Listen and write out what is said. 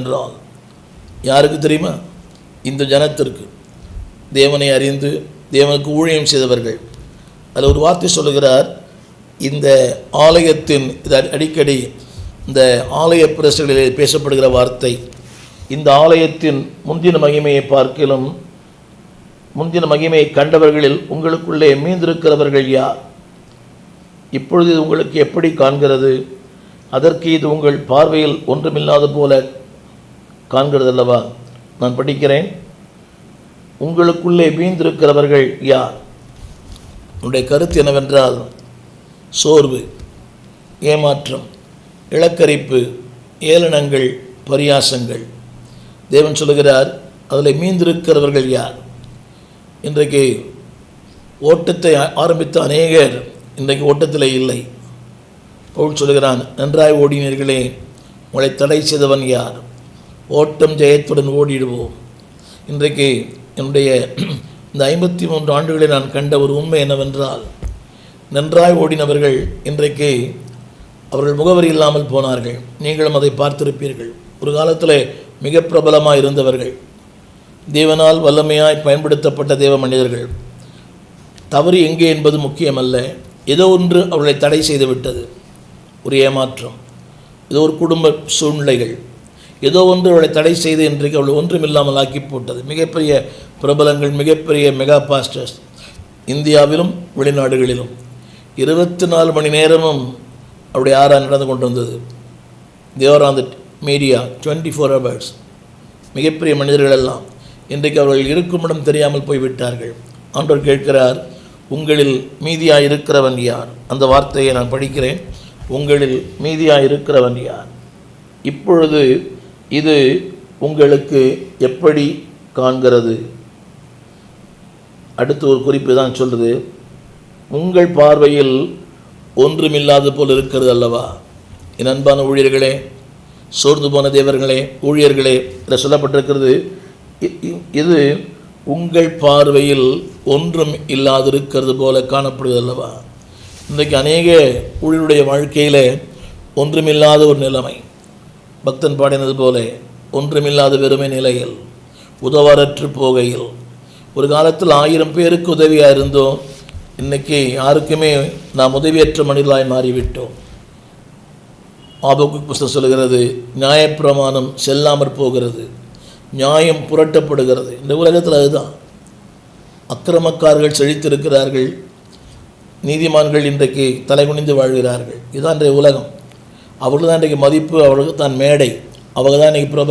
என்றால் யாருக்கு தெரியுமா? இந்த ஜனத்திற்கு, தேவனை அறிந்து தேவனுக்கு ஊழியம் செய்தவர்கள். அதில் ஒரு வார்த்தை சொல்லுகிறார், இந்த ஆலயத்தின் அடிக்கடி இந்த ஆலய பிரசங்களிலே பேசப்படுகிற வார்த்தை, இந்த ஆலயத்தின் முந்தின மகிமையை பார்க்கிலும் முந்தின மகிமையை கண்டவர்களில் உங்களுக்குள்ளே மீந்திருக்கிறவர்கள் யார்? இப்பொழுது இது உங்களுக்கு எப்படி காண்கிறது? அதற்கு இது உங்கள் பார்வையில் ஒன்றுமில்லாத போல காண்கிறதல்லவா? நான் படிக்கிறேன். உங்களுக்குள்ளே மீந்திருக்கிறவர்கள் யார்? உன்னுடைய கருத்து என்னவென்றால், சோர்வு, ஏமாற்றம், இலக்கரிப்பு, ஏளனங்கள், பரியாசங்கள். தேவன் சொல்லுகிறார், அதில் மீந்திருக்கிறவர்கள் யார்? இன்றைக்கு ஓட்டத்தை ஆரம்பித்த அநேகர் இன்றைக்கு ஓட்டத்தில் இல்லை. பவுல் சொல்லுகிறான், நன்றாய் ஓடினீர்களே, உங்களை தடை செய்தவன் யார்? ஓட்டம் ஜெயத்துடன் ஓடிடுவோம். இன்றைக்கு என்னுடைய இந்த 53 ஆண்டுகளை நான் கண்ட ஒரு உண்மை என்னவென்றால், நன்றாய் ஓடினவர்கள் இன்றைக்கு அவர்கள் முகவரி இல்லாமல் போனார்கள். நீங்களும் அதை பார்த்திருப்பீர்கள். ஒரு காலத்தில் மிக பிரபலமாக இருந்தவர்கள், தேவனால் வல்லமையாய் பயன்படுத்தப்பட்ட தேவ மனிதர்கள். தவறு எங்கே என்பது முக்கியமல்ல, ஏதோ ஒன்று அவர்களை தடை செய்து விட்டது. ஒரு ஏமாற்றம், ஏதோ ஒரு குடும்ப சூழ்நிலைகள், ஏதோ ஒன்று அவளை தடை செய்து இன்றைக்கு அவளை ஒன்றுமில்லாமல் ஆக்கி போட்டது. மிகப்பெரிய பிரபலங்கள், மிகப்பெரிய மெகா பாஸ்டர்ஸ் இந்தியாவிலும் வெளிநாடுகளிலும் 24 மணி நேரமும் அவருடைய ஆராய்ச்சி நடந்து கொண்டு வந்தது. தேவர் ஆன் த மீடியா 24 hours. மிகப்பெரிய மனிதர்கள் எல்லாம் இன்றைக்கு அவர்கள் இருக்குமிடம் தெரியாமல் போய்விட்டார்கள். ஆண்டவர் கேட்கிறார், உங்களில் மீதியாக இருக்கிறவன் யார்? அந்த வார்த்தையை நான் படிக்கிறேன். உங்களில் மீதியாக இருக்கிறவன் யார்? இப்பொழுது இது உங்களுக்கு எப்படி காண்கிறது? அடுத்து ஒரு குறிப்பு தான் சொல்லுது, உங்கள் பார்வையில் ஒன்றுமில்லாத போல் இருக்கிறது அல்லவா? என் அன்பான ஊழியர்களே, சோர்ந்து போன தேவர்களே, ஊழியர்களே, இதில் சொல்லப்பட்டிருக்கிறது, இது உங்கள் பார்வையில் ஒன்றும் இல்லாதிருக்கிறது போல காணப்படுவது அல்லவா? இன்றைக்கு அநேக ஊழியருடைய வாழ்க்கையில் ஒன்றுமில்லாத ஒரு நிலைமை. பக்தன் பாடினது போல, ஒன்றுமில்லாத வெறுமை நிலையில், உதவாரற்று போகையில். ஒரு காலத்தில் 1000 பேருக்கு உதவியாக இருந்தோம், இன்றைக்கி யாருக்குமே நாம் உதவியற்ற மனிதர்களாய் மாறிவிட்டோம். ஆபகுக் புஸ்தகம் சொல்கிறது, நியாயப்பிரமாணம் செல்லாமற் போகிறது, நியாயம் புரட்டப்படுகிறது. இந்த உலகத்தில் அதுதான். அக்கிரமக்காரர்கள் செழித்திருக்கிறார்கள், நீதிமான்கள் இன்றைக்கு தலைகுனிந்து வாழ்கிறார்கள். இதுதான் இன்றைய உலகம். அவர்கள் தான் இன்றைக்கு மதிப்பு, அவர்களுக்கு தான் மேடை, அவங்க தான் இன்றைக்கி பிரபலம்.